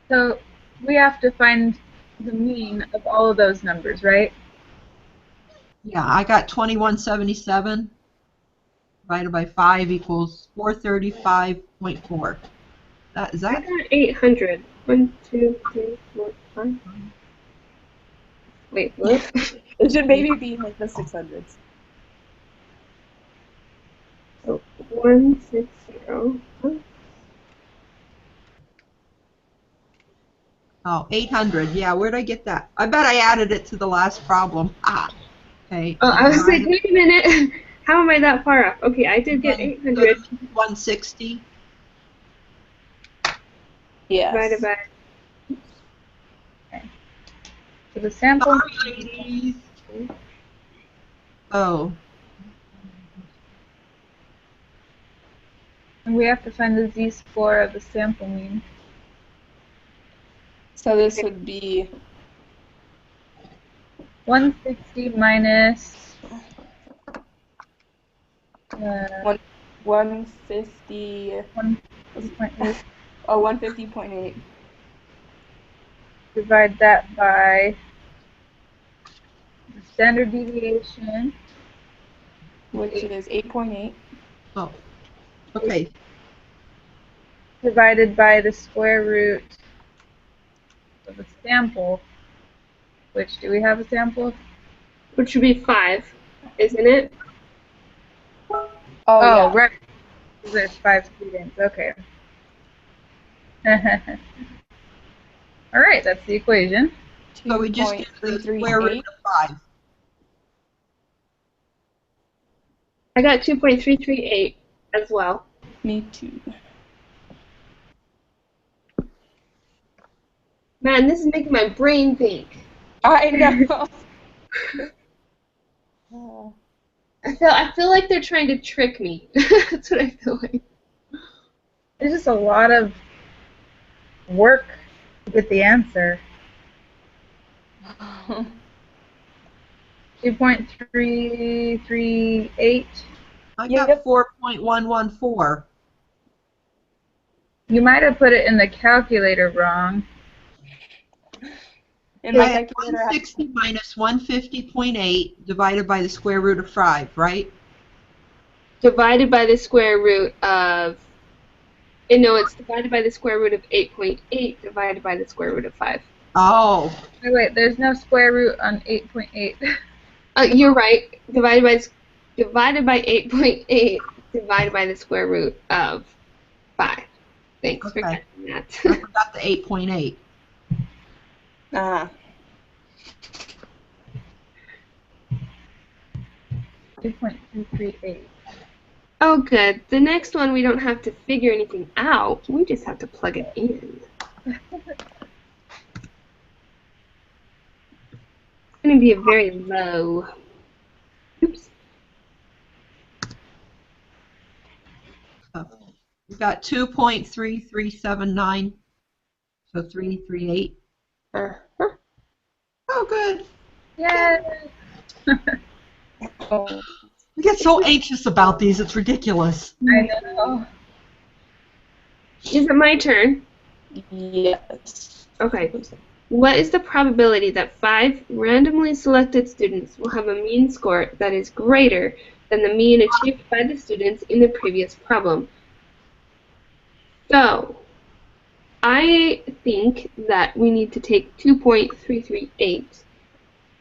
Speaker 4: So we have to find the mean of all of those numbers, right?
Speaker 5: Yeah, I got 2177 divided by 5 equals 435.4. Is
Speaker 1: I
Speaker 5: that?
Speaker 1: got 800. 1, 2, 3, 4, 5. Wait, what?
Speaker 2: It should maybe be like the 600s.
Speaker 1: Oh, 160.
Speaker 5: Oh, 800. Yeah, where'd I get that? I bet I added it to the last problem. Ah, okay.
Speaker 1: Oh, I was like, wait a minute. How am I that far off? Okay, I did get 800
Speaker 5: 160.
Speaker 2: Yes.
Speaker 1: divided by.
Speaker 4: So the sample,
Speaker 5: Sorry, ladies. Oh,
Speaker 4: and we have to find the z-score of the sample mean.
Speaker 2: So this would be
Speaker 4: 160 minus
Speaker 2: 150.
Speaker 4: 1.8.
Speaker 2: Oh, 150.8.
Speaker 4: Divide that by the standard deviation.
Speaker 2: Which is 8.8.
Speaker 5: oh. Okay.
Speaker 4: Divided by the square root of a sample. Which, do we have a sample?
Speaker 1: Which would be 5, isn't it?
Speaker 2: Oh,
Speaker 4: Oh,
Speaker 2: yeah.
Speaker 4: right. There's 5 students. Okay. All right, that's the equation.
Speaker 5: So we just get the square root
Speaker 2: 2.338.
Speaker 5: of 5.
Speaker 1: I got 2.338 as well.
Speaker 2: Me too.
Speaker 1: Man, this is making my brain think.
Speaker 2: I know. Oh.
Speaker 1: I feel like they're trying to trick me. That's what I feel like.
Speaker 4: It's just a lot of work to get the answer. 2.338.
Speaker 5: I
Speaker 2: Yep.
Speaker 5: got 4.114.
Speaker 4: You might have put it in the calculator wrong.
Speaker 2: In my
Speaker 5: I had
Speaker 2: calculator,
Speaker 5: 160 minus 150.8 divided by the square root of 5, right?
Speaker 1: Divided by the square root of... No, it's divided by the square root of 8.8 divided by the square root of 5.
Speaker 5: Oh,
Speaker 4: Wait, there's no square root on 8.8.
Speaker 1: You're right. Divided by 8.8 divided by the square root of 5. Thanks for
Speaker 5: okay.
Speaker 1: catching that.
Speaker 5: I forgot the 8.8.
Speaker 4: 2.238.
Speaker 1: Oh, good. The next one, we don't have to figure anything out. We just have to plug it in. It's going to be a very low. Oops.
Speaker 5: We got 2.3379, so 338.
Speaker 1: Uh-huh.
Speaker 5: Oh, good.
Speaker 4: Yay!
Speaker 2: Oh,
Speaker 5: We get so anxious about these, it's ridiculous.
Speaker 4: I know.
Speaker 1: Is it my turn?
Speaker 2: yes.
Speaker 1: Okay. What is the probability that 5 randomly selected students will have a mean score that is greater than the mean achieved by the students in the previous problem? So, I think that we need to take 2.338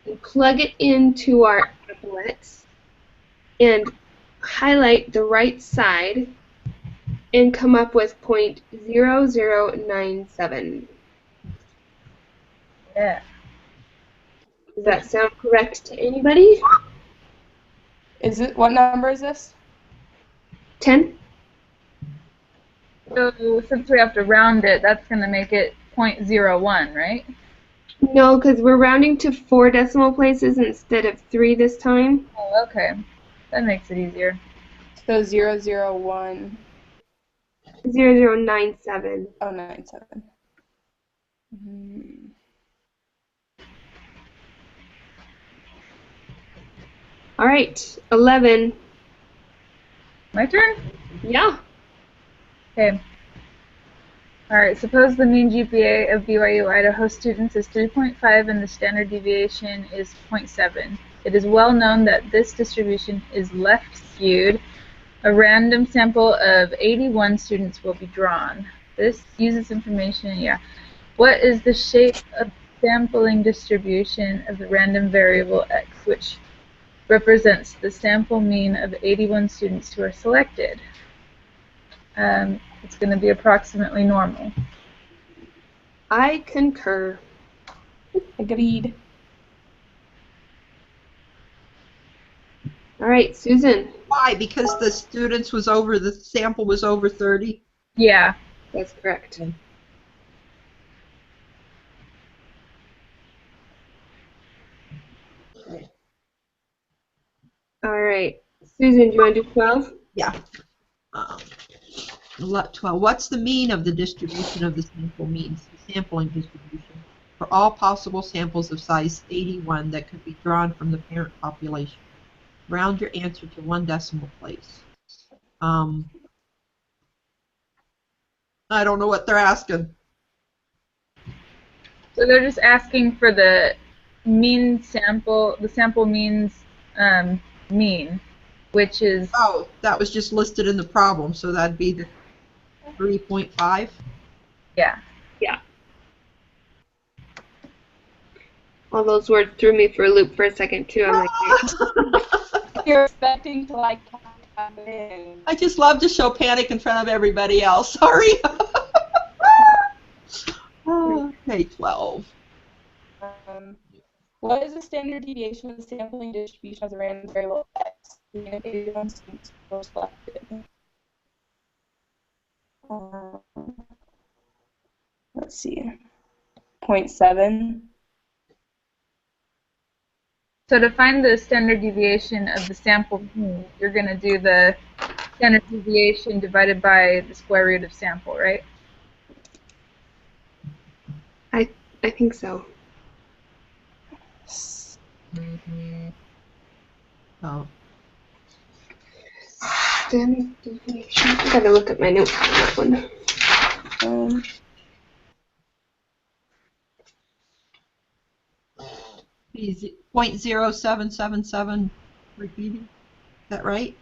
Speaker 1: and plug it into our applets and highlight the right side and come up with 0.0097.
Speaker 4: Yeah.
Speaker 1: Does that sound correct to anybody?
Speaker 2: Is it? What number is this?
Speaker 1: 10?
Speaker 4: So since we have to round it, that's going to make it 0.01, right?
Speaker 1: No, because we're rounding to 4 decimal places instead of 3 this time.
Speaker 4: Oh, okay. That makes it easier.
Speaker 2: So 001.
Speaker 1: 0097.
Speaker 2: Oh, 97. Hmm.
Speaker 1: All right, 11.
Speaker 4: My turn?
Speaker 1: Yeah.
Speaker 4: Okay. Alright, suppose the mean GPA of BYU Idaho students is 3.5 and the standard deviation is 0.7. It is well known that this distribution is left skewed. A random sample of 81 students will be drawn. This uses information, What is the shape of sampling distribution of the random variable x, which represents the sample mean of 81 students who are selected? It's going to be approximately normal.
Speaker 1: I concur.
Speaker 2: Agreed.
Speaker 1: All right, Susan.
Speaker 5: Why? Because the sample was over 30?
Speaker 4: Yeah.
Speaker 1: That's correct. Susan, do you want to do 12?
Speaker 5: Yeah. 12. What's the mean of the distribution of the sample means, the sampling distribution, for all possible samples of size 81 that could be drawn from the parent population? Round your answer to 1 decimal place. I don't know what they're asking.
Speaker 4: So they're just asking for the mean sample, the sample means mean, which is,
Speaker 5: Oh, that was just listed in the problem, so that'd be the 3.5.
Speaker 4: yeah.
Speaker 1: Yeah. All those words threw me for a loop for a second, too. I'm like, wait.
Speaker 2: You're expecting to like come in.
Speaker 5: I just love to show panic in front of everybody else. Sorry. Okay, 12.
Speaker 2: What is the standard deviation of the sampling distribution of the random variable x? The 81 students were selected. Let's see. 0.7.
Speaker 4: So to find the standard deviation of the sample mean, you're going to do the standard deviation divided by the square root of sample, right?
Speaker 1: I think so.
Speaker 5: Oh.
Speaker 1: Standard deviation. I gotta look at my notes on that one.
Speaker 5: 0.0777 repeating. Is that right?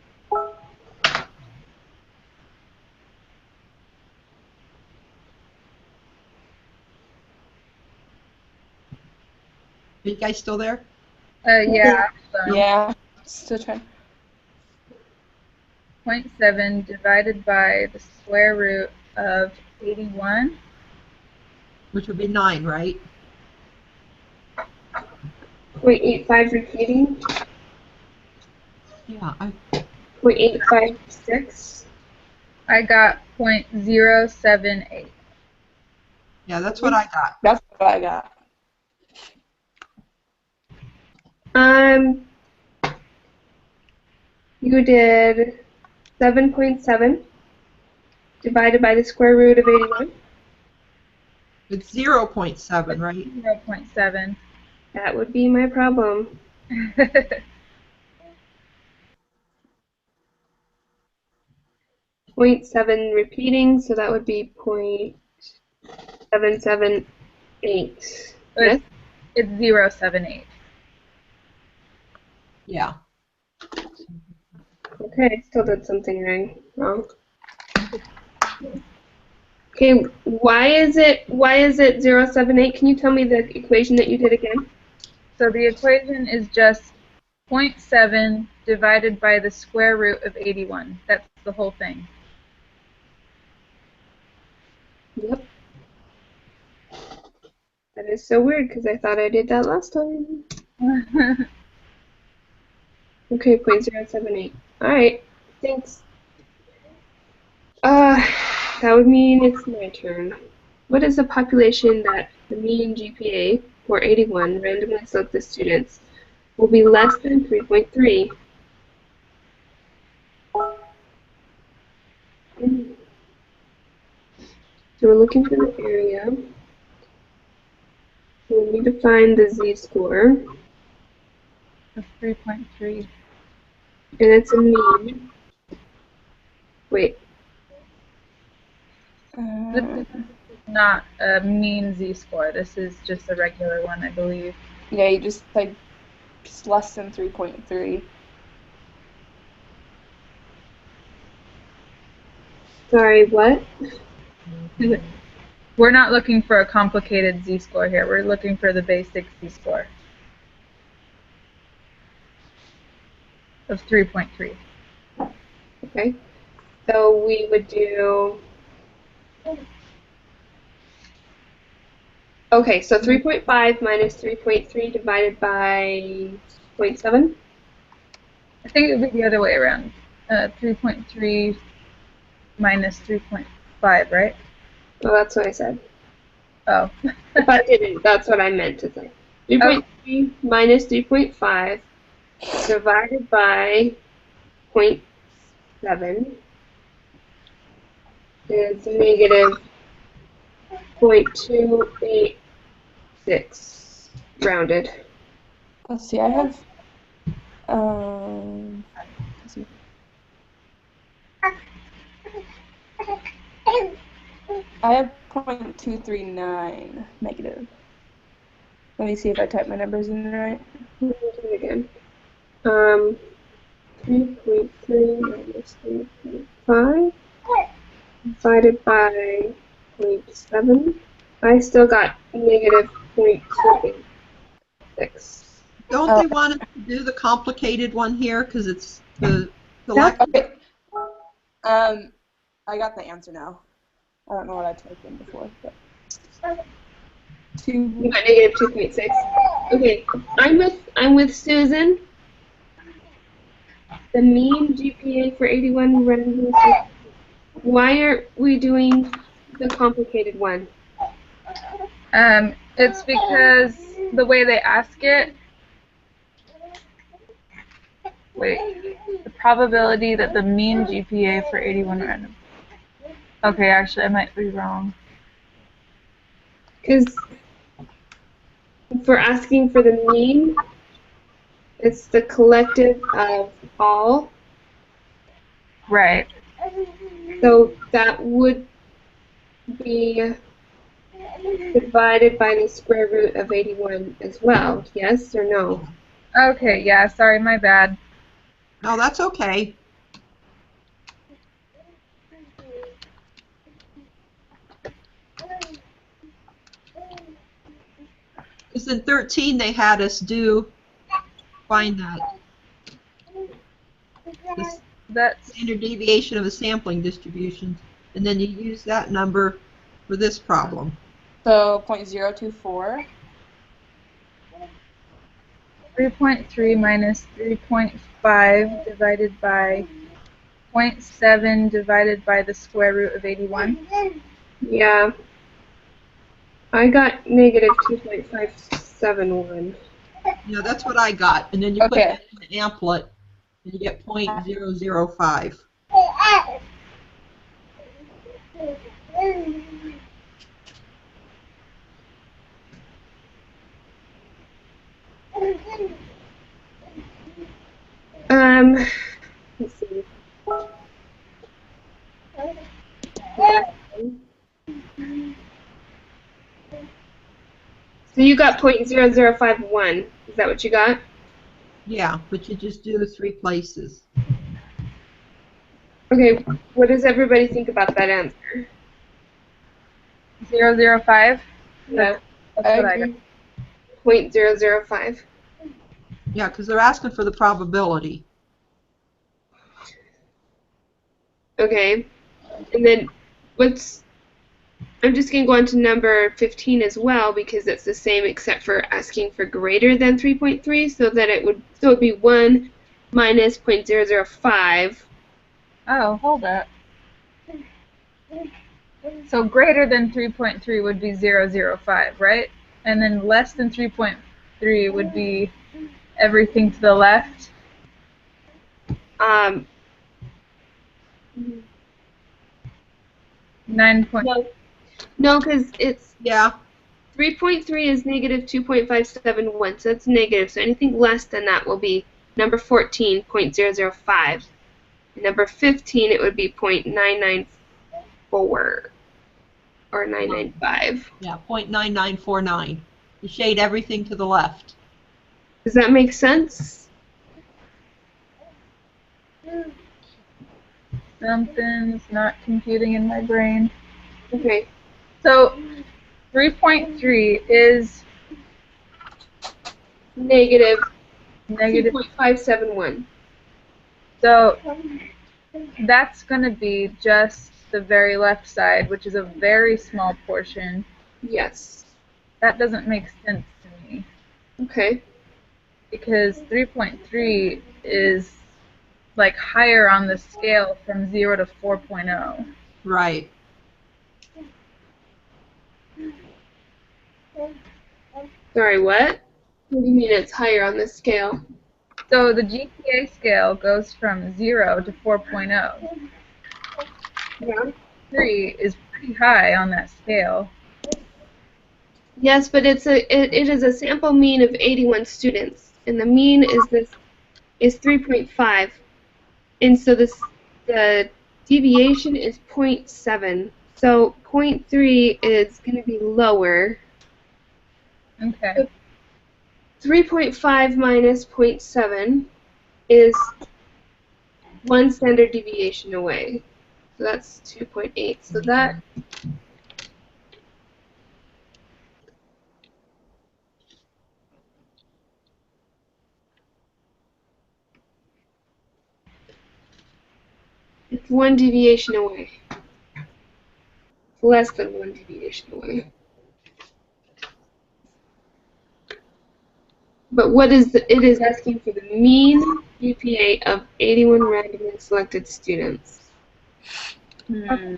Speaker 5: Are you guys still there?
Speaker 4: Yeah. So
Speaker 2: Yeah. Still trying.
Speaker 4: 0.7 divided by the square root of 81.
Speaker 5: Which would be 9, right?
Speaker 1: 0.85 repeating.
Speaker 5: Yeah.
Speaker 1: 0.856.
Speaker 4: I got 0.078.
Speaker 5: Yeah, that's what I got.
Speaker 2: That's what I got.
Speaker 1: You did 7.7 divided by the square root of 81.
Speaker 5: It's 0.7, right?
Speaker 4: 0.7.
Speaker 1: That would be my problem. 0.7 repeating, so that would be 0.778. Yes?
Speaker 4: It's 0.78.
Speaker 5: Yeah.
Speaker 1: Okay, I still did something wrong. Okay, why is it 0.78? Can you tell me the equation that you did again?
Speaker 4: So the equation is just 0.7 divided by the square root of 81. That's the whole thing.
Speaker 1: Yep. That is so weird because I thought I did that last time. Okay, 0.078. Alright, thanks. That would mean it's my turn. What is the population that the mean GPA, or 81, randomly selected students, will be less than 3.3? So we're looking for the area. So we need to find the z-score.
Speaker 4: That's 3.3.
Speaker 1: And it's a mean. Wait.
Speaker 4: This is not a mean z-score. This is just a regular one, I believe.
Speaker 2: Yeah, you just less than 3.3.
Speaker 1: Sorry, what?
Speaker 4: We're not looking for a complicated z-score here. We're looking for the basic z-score of 3.3.
Speaker 1: Okay. So we would do. Okay, so 3.5 minus 3.3 divided by 0.7?
Speaker 4: I think it would be the other way around. 3.3 minus 3.5, right?
Speaker 1: Well, that's what I said.
Speaker 4: Oh.
Speaker 1: If I didn't, that's what I meant to say. 3.3 minus 3.5 divided by 0.7 is negative 0.286 rounded.
Speaker 2: Let's see, I have, let's see. I have 0.239 negative. Let me see if I type my numbers in right.
Speaker 1: Let me do it again. 3.3 minus 3.5 divided by 0.7. I still got negative 0.286.
Speaker 5: Don't they want us to do the complicated one here? Because it's the select.
Speaker 2: Okay. I got the answer now. I don't know what I typed in before, but.
Speaker 1: You got negative 2.6. Okay, I'm with Susan. The mean GPA for 81 random. Why are we doing the complicated one?
Speaker 4: It's because the way they ask it. Wait, the probability that the mean GPA for 81 random. Okay, actually, I might be wrong.
Speaker 1: Because for asking for the mean, it's the collective of all.
Speaker 4: Right.
Speaker 1: So that would be divided by the square root of 81 as well, yes or no?
Speaker 4: Okay, yeah, sorry, my bad.
Speaker 5: No, that's okay. Because in 13 they had us find the
Speaker 4: That's
Speaker 5: standard deviation of a sampling distribution, and then you use that number for this problem.
Speaker 2: So 0.024.
Speaker 4: 3.3 minus 3.5 divided by 0.7 divided by the square root of 81.
Speaker 1: Yeah. I got negative 2.571.
Speaker 5: Yeah, that's what I got. And then you put
Speaker 2: Okay.
Speaker 5: that in the amplet, and you get 0.005.
Speaker 1: Let's see. So you got 0.0051. Is that what you got?
Speaker 5: Yeah, but you just do 3 places.
Speaker 1: Okay, what does everybody think about that answer?
Speaker 4: 0.005?
Speaker 1: Yeah,
Speaker 4: That's what I got.
Speaker 1: 0.005.
Speaker 5: Yeah, because they're asking for the probability.
Speaker 1: Okay, and then I'm just going to go on to number 15 as well because it's the same except for asking for greater than 3.3, so that it would be 1 minus 0.005.
Speaker 4: Oh, hold up. So greater than 3.3 would be 0.005, right? And then less than 3.3 would be everything to the left.
Speaker 1: Um,
Speaker 4: 9.
Speaker 1: no, because it's
Speaker 5: Yeah,
Speaker 1: 3.3 is negative 2.571, so that's negative. So anything less than that will be number 14, 0.005. Number 15, it would be 0.994 or 995.
Speaker 5: yeah, 0.9949. You shade everything to the left.
Speaker 1: Does that make sense?
Speaker 4: Something's not computing in my brain.
Speaker 1: Okay.
Speaker 4: So 3.3 is
Speaker 1: Negative
Speaker 4: negative.
Speaker 1: 2.571.
Speaker 4: So that's going to be just the very left side, which is a very small portion.
Speaker 1: Yes.
Speaker 4: That doesn't make sense to me
Speaker 1: Okay.
Speaker 4: because 3.3 is like higher on the scale from 0 to 4.0.
Speaker 5: Right.
Speaker 1: Sorry, what? What do you mean it's higher on the scale?
Speaker 4: So the GPA scale goes from 0 to 4.0.
Speaker 1: Yeah.
Speaker 4: 3 is pretty high on that scale.
Speaker 1: Yes, but it is a sample mean of 81 students, and the mean is 3.5, and so the deviation is 0.7. So 0.3 is going to be lower.
Speaker 4: Okay.
Speaker 1: 3.5 minus 0.7 is 1 standard deviation away. So that's 2.8. So that it's 1 deviation away. Less than 1 deviation away. But what is it is asking for the mean GPA of 81 randomly selected students.
Speaker 2: Hmm.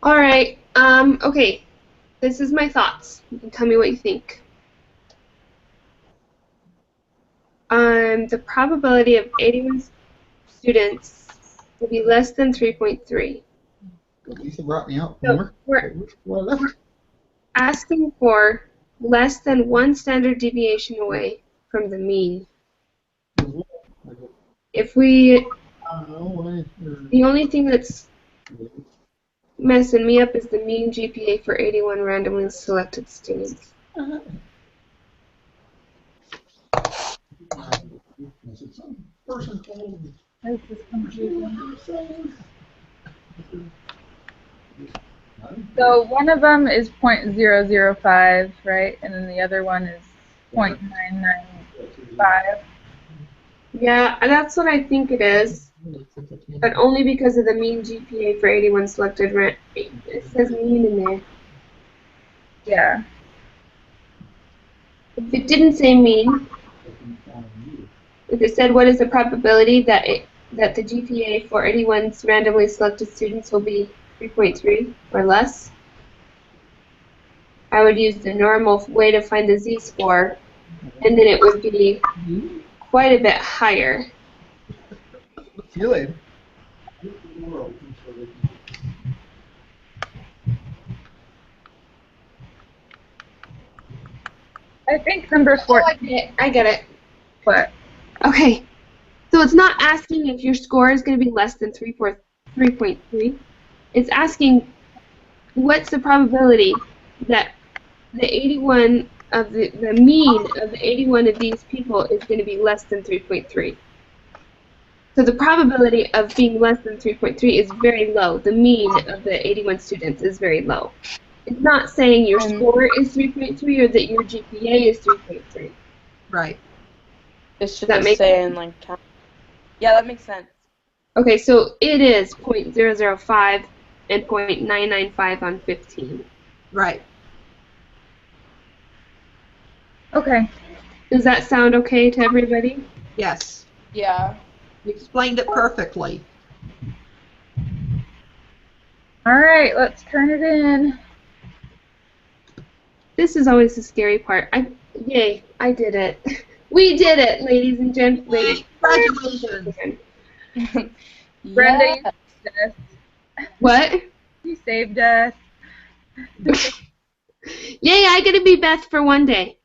Speaker 1: All right. Okay. This is my thoughts. You can tell me what you think. The probability of 81 students will be less than 3.3.
Speaker 6: Lisa brought me out.
Speaker 1: So we're
Speaker 6: Well, left.
Speaker 1: asking for less than 1 standard deviation away from the mean. If we, the only thing that's messing me up is the mean GPA for 81 randomly selected students.
Speaker 4: This is confusing. So one of them is 0.005, right? And then the other one is 0.995.
Speaker 1: Yeah, that's what I think it is, but only because of the mean GPA for 81 selected. It says mean in there.
Speaker 4: Yeah.
Speaker 1: If it didn't say mean, if it said what is the probability that that the GPA for 81 randomly selected students will be 3.3 or less, I would use the normal way to find the z-score, and then it would be quite a bit higher.
Speaker 6: Feeling.
Speaker 4: I think number 4.
Speaker 1: Oh, I get it.
Speaker 4: What?
Speaker 1: Okay. So it's not asking if your score is going to be less than 3.3. It's asking what's the probability that the 81 of the mean of the 81 of these people is going to be less than 3.3. So the probability of being less than 3.3 is very low. The mean of the 81 students is very low. It's not saying your score is 3.3 or that your GPA is 3.3.
Speaker 5: Right.
Speaker 2: It's
Speaker 1: Does that
Speaker 2: just
Speaker 1: make
Speaker 2: saying like. Yeah, that makes sense.
Speaker 1: Okay, so it is 0.005 and 0.995 on 15.
Speaker 5: Right.
Speaker 4: Okay.
Speaker 1: Does that sound okay to everybody?
Speaker 5: Yes.
Speaker 2: Yeah.
Speaker 5: You explained it perfectly.
Speaker 4: All right, let's turn it in.
Speaker 1: This is always the scary part. Yay, I did it. We did it, ladies and gentlemen.
Speaker 5: Congratulations.
Speaker 4: Brenda,
Speaker 2: Yeah.
Speaker 4: you saved us.
Speaker 1: What?
Speaker 4: You saved us.
Speaker 1: Yay, I get to be Beth for one day.